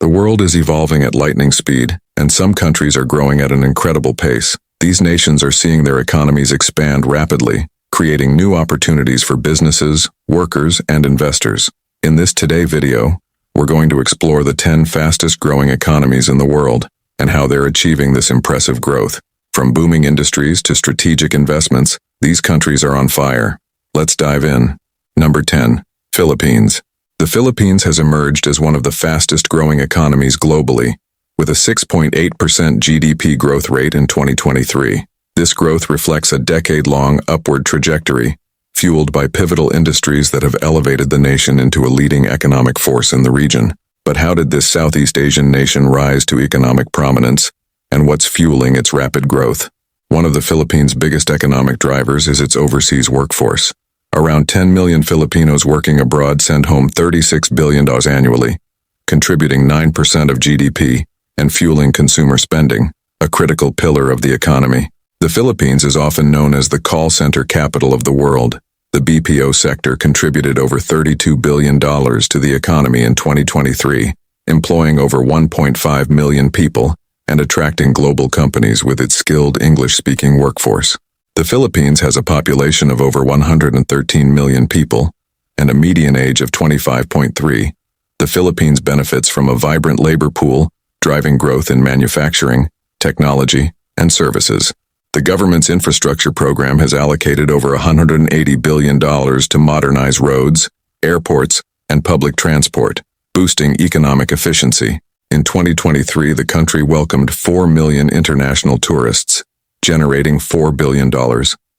The world is evolving at lightning speed, and some countries are growing at an incredible pace. These nations are seeing their economies expand rapidly, creating new opportunities for businesses, workers, and investors. In this Today video, we're going to explore the 10 fastest growing economies in the world and how they're achieving this impressive growth. From booming industries to strategic investments, these countries are on fire. Let's dive in. Number 10. Philippines. The Philippines has emerged as one of the fastest growing economies globally, with a 6.8% GDP growth rate in 2023. This growth reflects a decade-long upward trajectory, fueled by pivotal industries that have elevated the nation into a leading economic force in the region. But how did this Southeast Asian nation rise to economic prominence, and what's fueling its rapid growth? One of the Philippines' biggest economic drivers is its overseas workforce. Around 10 million Filipinos working abroad send home $36 billion annually, contributing 9% of GDP and fueling consumer spending, a critical pillar of the economy. The Philippines is often known as the call center capital of the world. The BPO sector contributed over $32 billion to the economy in 2023, employing over 1.5 million people and attracting global companies with its skilled English-speaking workforce. The Philippines has a population of over 113 million people and a median age of 25.3. The Philippines benefits from a vibrant labor pool, driving growth in manufacturing, technology, and services. The government's infrastructure program has allocated over $180 billion to modernize roads, airports, and public transport, boosting economic efficiency. In 2023, the country welcomed 4 million international tourists, generating $4 billion.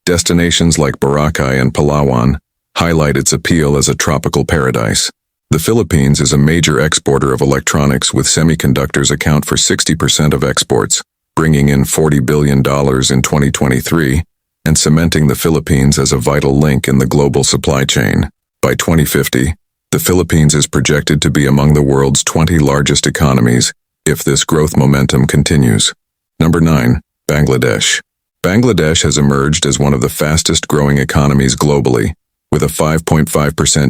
Destinations like Boracay and Palawan highlight its appeal as a tropical paradise. The Philippines is a major exporter of electronics, with semiconductors account for 60% of exports, bringing in $40 billion in 2023 and cementing the Philippines as a vital link in the global supply chain. By 2050, the Philippines is projected to be among the world's 20 largest economies if this growth momentum continues. Number 9. Bangladesh. Bangladesh has emerged as one of the fastest growing economies globally, with a 5.5%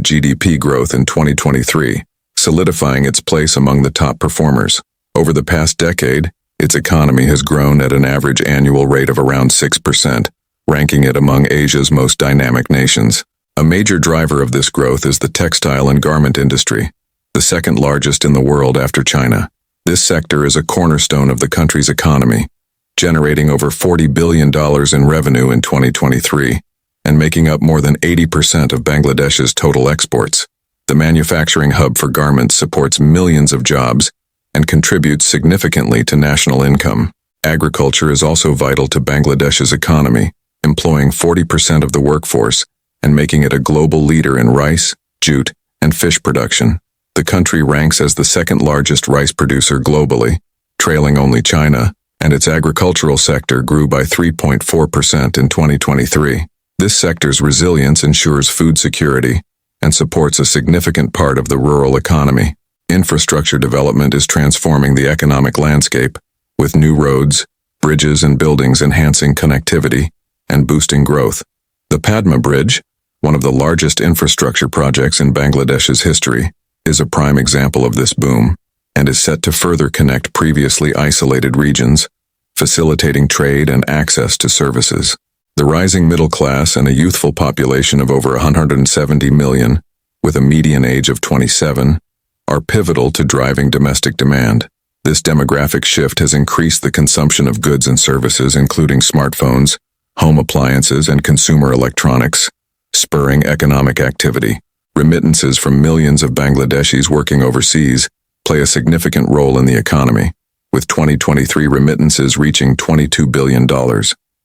GDP growth in 2023, solidifying its place among the top performers. Over the past decade, its economy has grown at an average annual rate of around 6%, ranking it among Asia's most dynamic nations. A major driver of this growth is the textile and garment industry, the second largest in the world after China. This sector is a cornerstone of the country's economy, generating over $40 billion in revenue in 2023 and making up more than 80% of Bangladesh's total exports. The manufacturing hub for garments supports millions of jobs and contributes significantly to national income. Agriculture is also vital to Bangladesh's economy, employing 40% of the workforce and making it a global leader in rice, jute, and fish production. The country ranks as the second largest rice producer globally, trailing only China, and its agricultural sector grew by 3.4% in 2023. This sector's resilience ensures food security and supports a significant part of the rural economy. Infrastructure development is transforming the economic landscape, with new roads, bridges, and buildings enhancing connectivity and boosting growth. The Padma Bridge, one of the largest infrastructure projects in Bangladesh's history, is a prime example of this boom and is set to further connect previously isolated regions, facilitating trade and access to services. The rising middle class and a youthful population of over 170 million, with a median age of 27, are pivotal to driving domestic demand. This demographic shift has increased the consumption of goods and services, including smartphones, home appliances, and consumer electronics, spurring economic activity. Remittances from millions of Bangladeshis working overseas play a significant role in the economy, with 2023 remittances reaching $22 billion.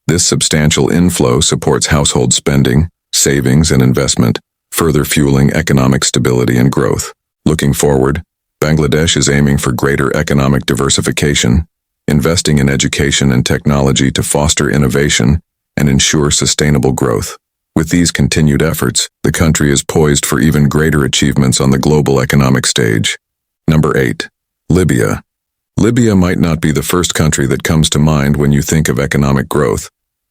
This substantial inflow supports household spending, savings, and investment, further fueling economic stability and growth. Looking forward, Bangladesh is aiming for greater economic diversification, investing in education and technology to foster innovation and ensure sustainable growth. With these continued efforts, the country is poised for even greater achievements on the global economic stage. Number 8. Libya. Libya might not be the first country that comes to mind when you think of economic growth,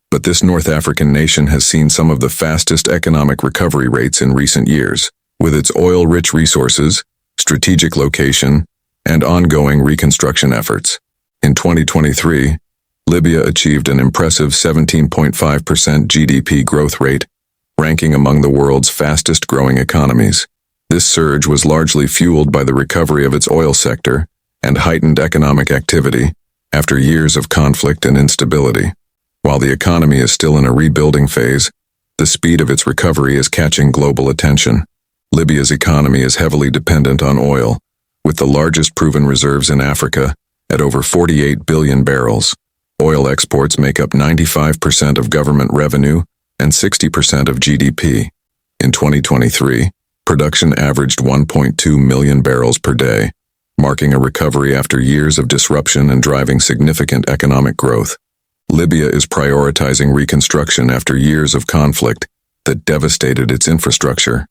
but this North African nation has seen some of the fastest economic recovery rates in recent years. With its oil-rich resources, strategic location, and ongoing reconstruction efforts. In 2023, Libya achieved an impressive 17.5% GDP growth rate, ranking among the world's fastest-growing economies. This surge was largely fueled by the recovery of its oil sector and heightened economic activity after years of conflict and instability. While the economy is still in a rebuilding phase, the speed of its recovery is catching global attention. Libya's economy is heavily dependent on oil, with the largest proven reserves in Africa at over 48 billion barrels. Oil exports make up 95% of government revenue and 60% of GDP. In 2023, production averaged 1.2 million barrels per day, marking a recovery after years of disruption and driving significant economic growth. Libya is prioritizing reconstruction after years of conflict that devastated its infrastructure.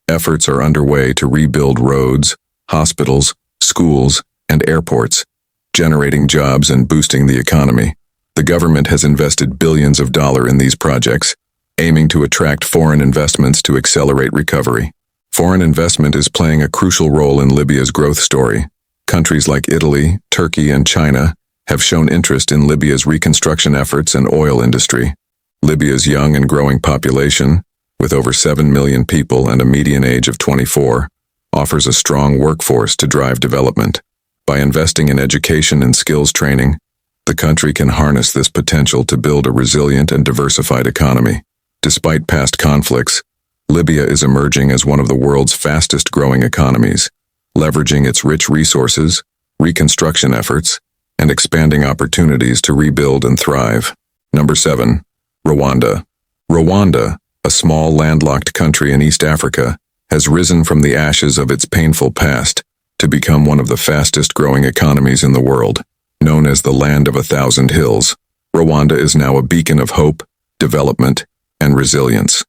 Efforts are underway to rebuild roads, hospitals, schools, and airports, generating jobs and boosting the economy. The government has invested billions of dollars in these projects, aiming to attract foreign investments to accelerate recovery. Foreign investment is playing a crucial role in Libya's growth story. Countries like Italy, Turkey, and China have shown interest in Libya's reconstruction efforts and oil industry. Libya's young and growing population, with over 7 million people and a median age of 24, offers a strong workforce to drive development. By investing in education and skills training, the country can harness this potential to build a resilient and diversified economy. Despite past conflicts, Libya is emerging as one of the world's fastest-growing economies, leveraging its rich resources, reconstruction efforts, and expanding opportunities to rebuild and thrive. Number 7. Rwanda. Rwanda, a small landlocked country in East Africa, has risen from the ashes of its painful past to become one of the fastest-growing economies in the world. Known as the Land of 1,000 Hills, Rwanda is now a beacon of hope, development, and resilience.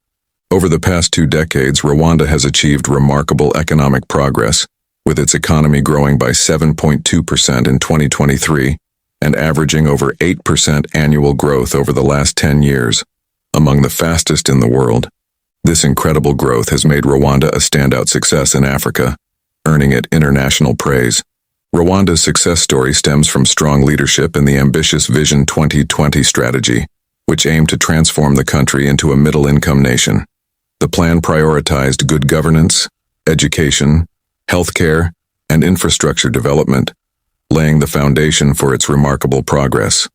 Over the past 2 decades, Rwanda has achieved remarkable economic progress, with its economy growing by 7.2% in 2023 and averaging over 8% annual growth over the last 10 years, among the fastest in the world. This incredible growth has made Rwanda a standout success in Africa, earning it international praise. Rwanda's success story stems from strong leadership and the ambitious Vision 2020 strategy, which aimed to transform the country into a middle-income nation. The plan prioritized good governance, education, healthcare, and infrastructure development, laying the foundation for its remarkable progress.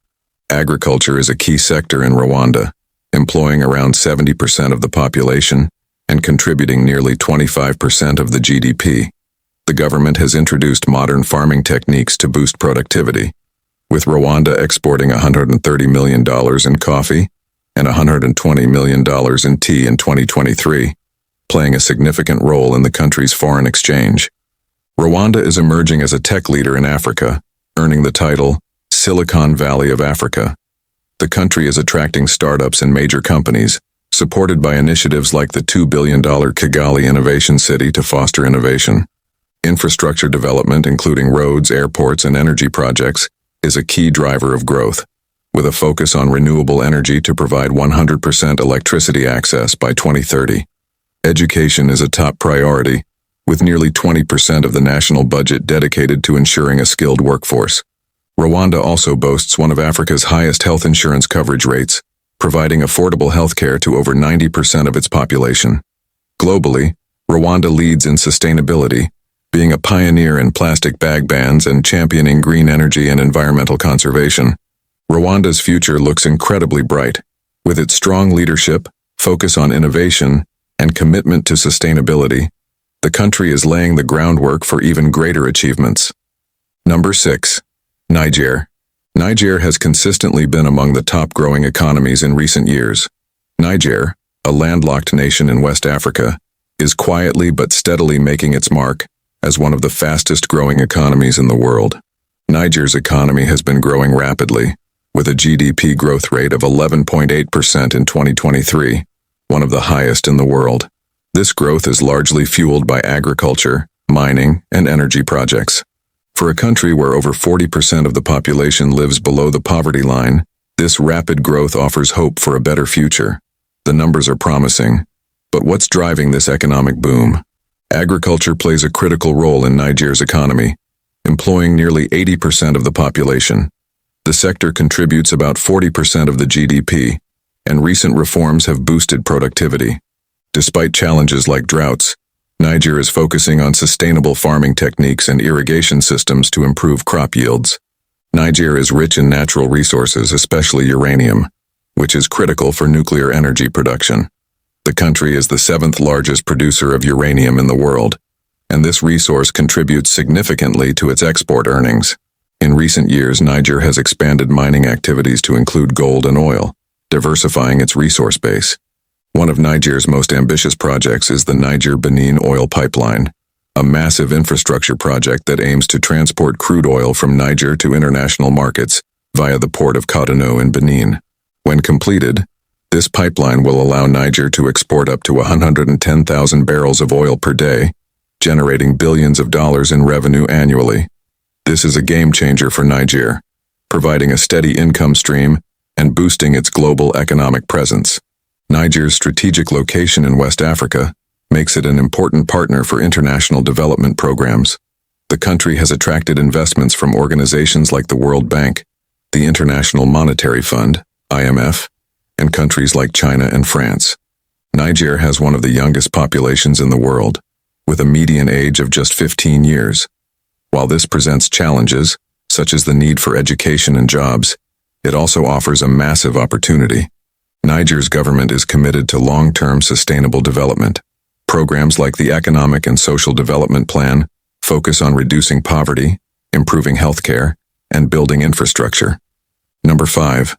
Agriculture is a key sector in Rwanda, employing around 70% of the population and contributing nearly 25% of the GDP. The government has introduced modern farming techniques to boost productivity, with Rwanda exporting $130 million in coffee and $120 million in tea in 2023, playing a significant role in the country's foreign exchange. Rwanda is emerging as a tech leader in Africa, earning the title Silicon Valley of Africa. The country is attracting startups and major companies, supported by initiatives like the $2 billion Kigali Innovation City to foster innovation. Infrastructure development, including roads, airports, and energy projects, is a key driver of growth, with a focus on renewable energy to provide 100% electricity access by 2030. Education is a top priority, with nearly 20% of the national budget dedicated to ensuring a skilled workforce. Rwanda also boasts one of Africa's highest health insurance coverage rates, providing affordable health care to over 90% of its population. Globally, Rwanda leads in sustainability, being a pioneer in plastic bag bans and championing green energy and environmental conservation. Rwanda's future looks incredibly bright. With its strong leadership, focus on innovation, and commitment to sustainability, the country is laying the groundwork for even greater achievements. Number 6. Niger. Niger has consistently been among the top growing economies in recent years. Niger, a landlocked nation in West Africa, is quietly but steadily making its mark as one of the fastest growing economies in the world. Niger's economy has been growing rapidly, with a GDP growth rate of 11.8% in 2023, one of the highest in the world. This growth is largely fueled by agriculture, mining, and energy projects. For a country where over 40% of the population lives below the poverty line, this rapid growth offers hope for a better future. The numbers are promising, but what's driving this economic boom? Agriculture plays a critical role in Niger's economy, employing nearly 80% of the population. The sector contributes about 40% of the GDP, and recent reforms have boosted productivity. Despite challenges like droughts, Niger is focusing on sustainable farming techniques and irrigation systems to improve crop yields. Niger is rich in natural resources, especially uranium, which is critical for nuclear energy production. The country is the seventh largest producer of uranium in the world, and this resource contributes significantly to its export earnings. In recent years, Niger has expanded mining activities to include gold and oil, diversifying its resource base. One of Niger's most ambitious projects is the Niger-Benin oil pipeline, a massive infrastructure project that aims to transport crude oil from Niger to international markets via the port of Cotonou in Benin. When completed, this pipeline will allow Niger to export up to 110,000 barrels of oil per day, generating billions of dollars in revenue annually. This is a game changer for Niger, providing a steady income stream and boosting its global economic presence. Niger's strategic location in West Africa makes it an important partner for international development programs. The country has attracted investments from organizations like the World Bank, the International Monetary Fund, IMF, and countries like China and France. Niger has one of the youngest populations in the world, with a median age of just 15 years. While this presents challenges, such as the need for education and jobs, it also offers a massive opportunity. Niger's government is committed to long-term sustainable development. Programs like the Economic and Social Development Plan focus on reducing poverty, improving healthcare, and building infrastructure. Number 5.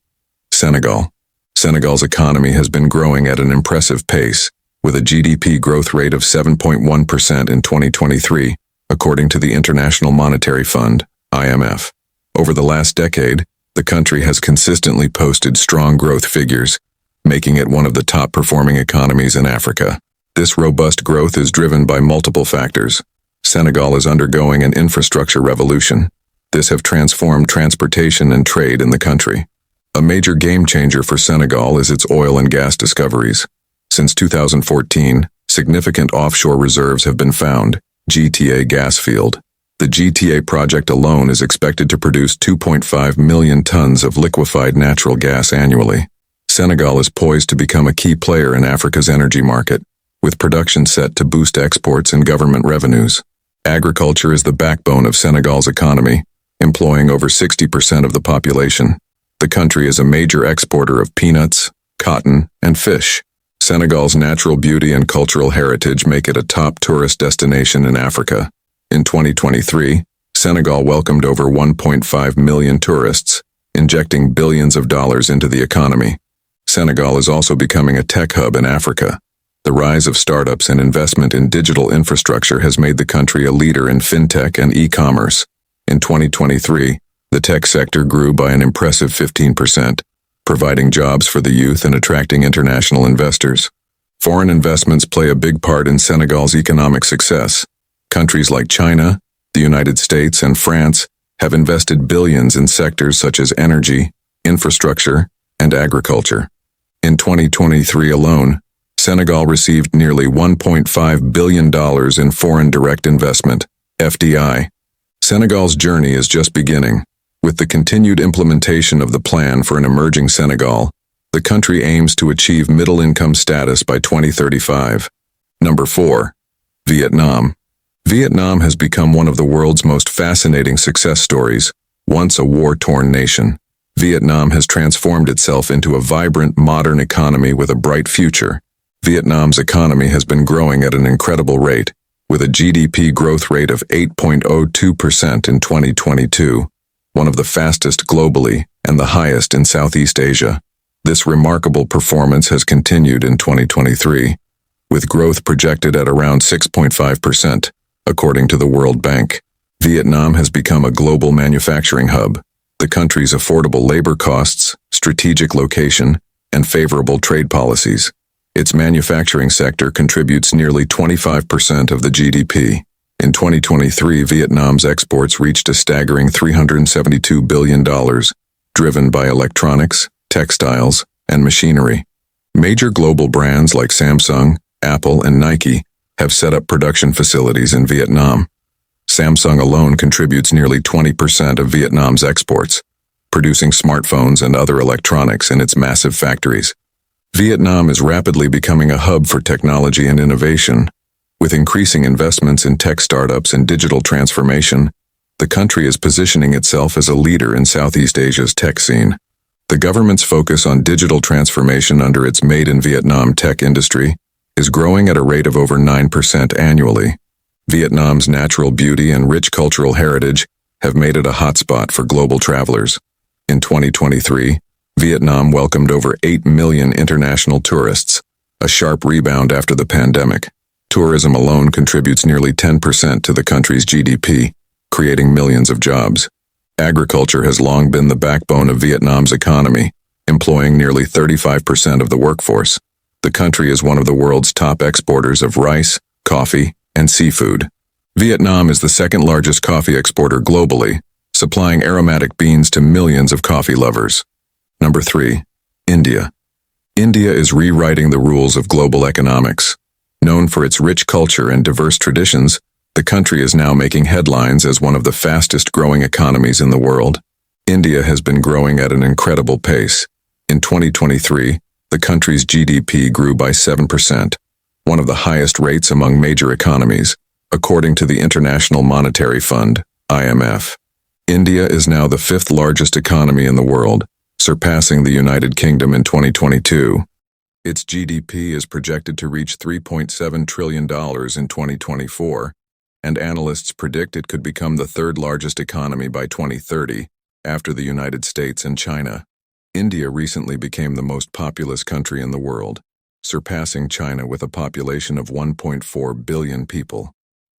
Senegal. Senegal's economy has been growing at an impressive pace, with a GDP growth rate of 7.1% in 2023, according to the International Monetary Fund, IMF. Over the last decade, the country has consistently posted strong growth figures, making it one of the top-performing economies in Africa. This robust growth is driven by multiple factors. Senegal is undergoing an infrastructure revolution. This has transformed transportation and trade in the country. A major game-changer for Senegal is its oil and gas discoveries. Since 2014, significant offshore reserves have been found. GTA gas field. The GTA project alone is expected to produce 2.5 million tons of liquefied natural gas annually. Senegal is poised to become a key player in Africa's energy market, with production set to boost exports and government revenues. Agriculture is the backbone of Senegal's economy, employing over 60% of the population. The country is a major exporter of peanuts, cotton, and fish. Senegal's natural beauty and cultural heritage make it a top tourist destination in Africa. In 2023, Senegal welcomed over 1.5 million tourists, injecting billions of dollars into the economy. Senegal is also becoming a tech hub in Africa. The rise of startups and investment in digital infrastructure has made the country a leader in fintech and e-commerce. In 2023, the tech sector grew by an impressive 15%, providing jobs for the youth and attracting international investors. Foreign investments play a big part in Senegal's economic success. Countries like China, the United States, and France have invested billions in sectors such as energy, infrastructure, and agriculture. In 2023 alone, Senegal received nearly $1.5 billion in foreign direct investment, FDI. Senegal's journey is just beginning. With the continued implementation of the Plan for an Emerging Senegal, the country aims to achieve middle-income status by 2035. Number 4. Vietnam. Vietnam has become one of the world's most fascinating success stories. Once a war-torn nation, Vietnam has transformed itself into a vibrant, modern economy with a bright future. Vietnam's economy has been growing at an incredible rate, with a GDP growth rate of 8.02% in 2022, one of the fastest globally and the highest in Southeast Asia. This remarkable performance has continued in 2023, with growth projected at around 6.5%, according to the World Bank. Vietnam has become a global manufacturing hub. The country's affordable labor costs, strategic location, and favorable trade policies. Its manufacturing sector contributes nearly 25% of the GDP. In 2023, Vietnam's exports reached a staggering $372 billion, driven by electronics, textiles, and machinery. Major global brands like Samsung, Apple, and Nike have set up production facilities in Vietnam. Samsung alone contributes nearly 20% of Vietnam's exports, producing smartphones and other electronics in its massive factories. Vietnam is rapidly becoming a hub for technology and innovation. With increasing investments in tech startups and digital transformation, the country is positioning itself as a leader in Southeast Asia's tech scene. The government's focus on digital transformation under its Made in Vietnam tech industry is growing at a rate of over 9% annually. Vietnam's natural beauty and rich cultural heritage have made it a hotspot for global travelers. In 2023, Vietnam welcomed over 8 million international tourists, a sharp rebound after the pandemic. Tourism alone contributes nearly 10% to the country's GDP, creating millions of jobs. Agriculture has long been the backbone of Vietnam's economy, employing nearly 35% of the workforce. The country is one of the world's top exporters of rice, coffee, and seafood. Vietnam is the second largest coffee exporter globally, supplying aromatic beans to millions of coffee lovers. Number 3. India. India is rewriting the rules of global economics. Known for its rich culture and diverse traditions, the country is now making headlines as one of the fastest growing economies in the world. India has been growing at an incredible pace. In 2023, the country's GDP grew by 7%, one of the highest rates among major economies, according to the International Monetary Fund, IMF. India is now the fifth largest economy in the world, surpassing the United Kingdom in 2022. Its GDP is projected to reach $3.7 trillion in 2024, and analysts predict it could become the third largest economy by 2030, after the United States and China. India recently became the most populous country in the world, surpassing China with a population of 1.4 billion people.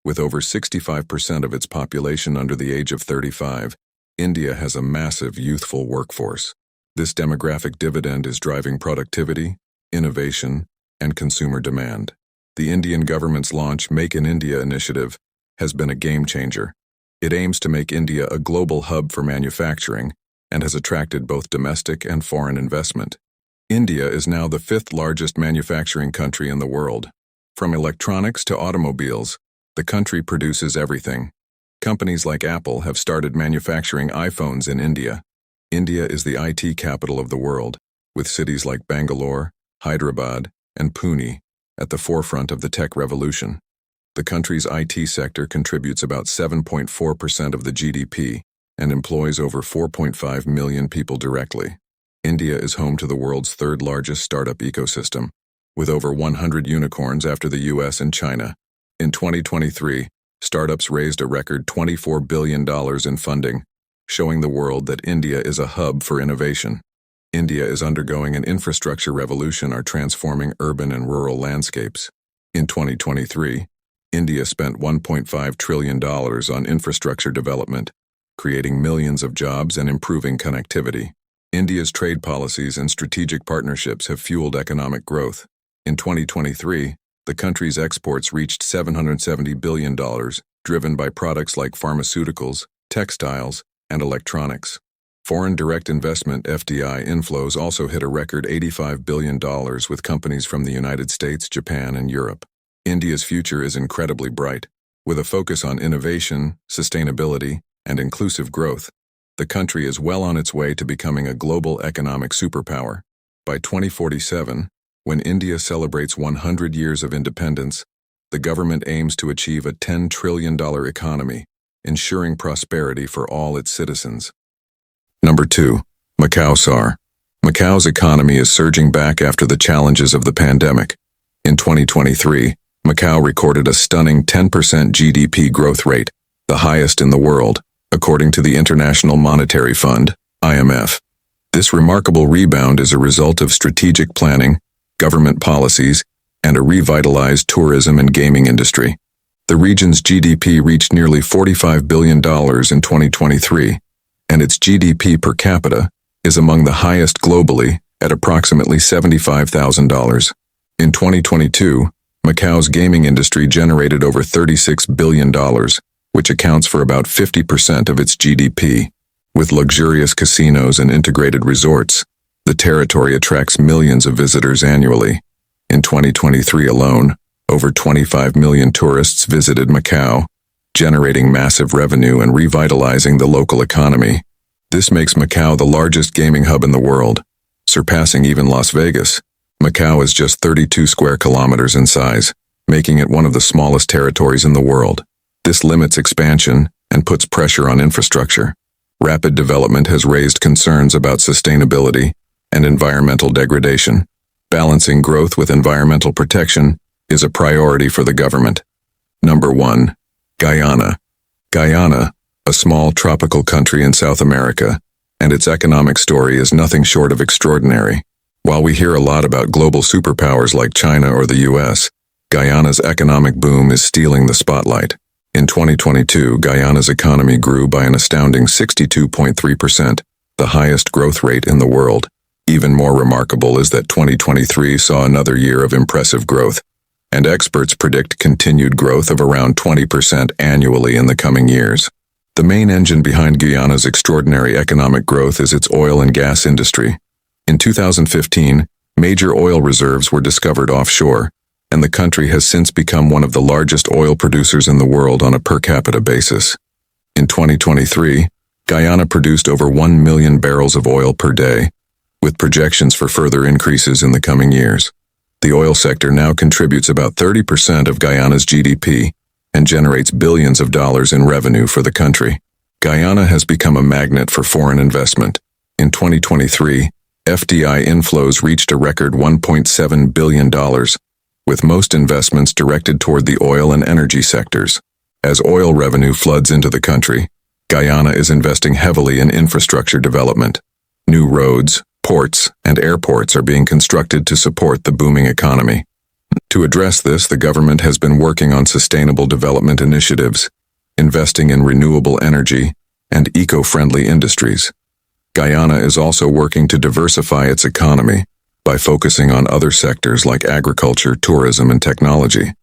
With over 65% of its population under the age of 35, India has a massive youthful workforce. This demographic dividend is driving productivity, innovation, and consumer demand. The Indian government's launch Make in India initiative has been a game changer. It aims to make India a global hub for manufacturing and has attracted both domestic and foreign investment. India is now the fifth largest manufacturing country in the world. From electronics to automobiles, the country produces everything. Companies like Apple have started manufacturing iPhones in India. India is the IT capital of the world, with cities like Bangalore, Hyderabad, and Pune at the forefront of the tech revolution. The country's IT sector contributes about 7.4% of the GDP and employs over 4.5 million people directly. India is home to the world's third largest startup ecosystem, with over 100 unicorns after the US and China. In 2023, startups raised a record $24 billion in funding, showing the world that India is a hub for innovation. India is undergoing an infrastructure revolution transforming urban and rural landscapes. In 2023, India spent $1.5 trillion on infrastructure development, creating millions of jobs and improving connectivity. India's trade policies and strategic partnerships have fueled economic growth. In 2023, the country's exports reached $770 billion, driven by products like pharmaceuticals, textiles, and electronics. Foreign direct investment (FDI) inflows also hit a record $85 billion with companies from the United States, Japan, and Europe. India's future is incredibly bright. With a focus on innovation, sustainability, and inclusive growth, the country is well on its way to becoming a global economic superpower. By 2047, when India celebrates 100 years of independence, the government aims to achieve a $10 trillion economy, ensuring prosperity for all its citizens. Number 2. Macau SAR. Macau's economy is surging back after the challenges of the pandemic. In 2023, Macau recorded a stunning 10% GDP growth rate, the highest in the world, according to the International Monetary Fund, IMF. This remarkable rebound is a result of strategic planning, government policies, and a revitalized tourism and gaming industry. The region's GDP reached nearly $45 billion in 2023, and its GDP per capita is among the highest globally at approximately $75,000. In 2022, Macau's gaming industry generated over $36 billion, which accounts for about 50% of its GDP. With luxurious casinos and integrated resorts, the territory attracts millions of visitors annually. In 2023 alone, over 25 million tourists visited Macau, generating massive revenue and revitalizing the local economy. This makes Macau the largest gaming hub in the world, surpassing even Las Vegas. Macau is just 32 square kilometers in size, making it one of the smallest territories in the world. This limits expansion and puts pressure on infrastructure. Rapid development has raised concerns about sustainability and environmental degradation. Balancing growth with environmental protection is a priority for the government. Number 1. Guyana. Guyana, a small tropical country in South America, and its economic story is nothing short of extraordinary. While we hear a lot about global superpowers like China or the US, Guyana's economic boom is stealing the spotlight. In 2022, Guyana's economy grew by an astounding 62.3%, the highest growth rate in the world. Even more remarkable is that 2023 saw another year of impressive growth, and experts predict continued growth of around 20% annually in the coming years. The main engine behind Guyana's extraordinary economic growth is its oil and gas industry. In 2015, major oil reserves were discovered offshore, and the country has since become one of the largest oil producers in the world on a per capita basis. In 2023, Guyana produced over 1 million barrels of oil per day, with projections for further increases in the coming years. The oil sector now contributes about 30% of Guyana's GDP and generates billions of dollars in revenue for the country. Guyana has become a magnet for foreign investment. In 2023, FDI inflows reached a record $1.7 billion, with most investments directed toward the oil and energy sectors. As oil revenue floods into the country, Guyana is investing heavily in infrastructure development. New roads, ports, and airports are being constructed to support the booming economy. To address this, the government has been working on sustainable development initiatives, investing in renewable energy and eco-friendly industries. Guyana is also working to diversify its economy by focusing on other sectors like agriculture, tourism, and technology,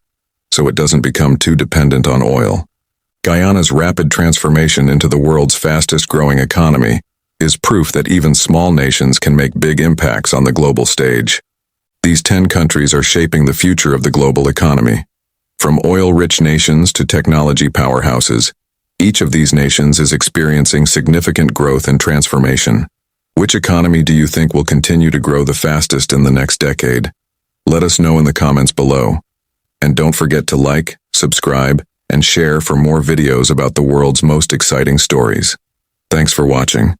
so it doesn't become too dependent on oil. Guyana's rapid transformation into the world's fastest growing economy is proof that even small nations can make big impacts on the global stage. These 10 countries are shaping the future of the global economy. From oil-rich nations to technology powerhouses, each of these nations is experiencing significant growth and transformation. Which economy do you think will continue to grow the fastest in the next decade? Let us know in the comments below. And don't forget to like, subscribe, and share for more videos about the world's most exciting stories. Thanks for watching.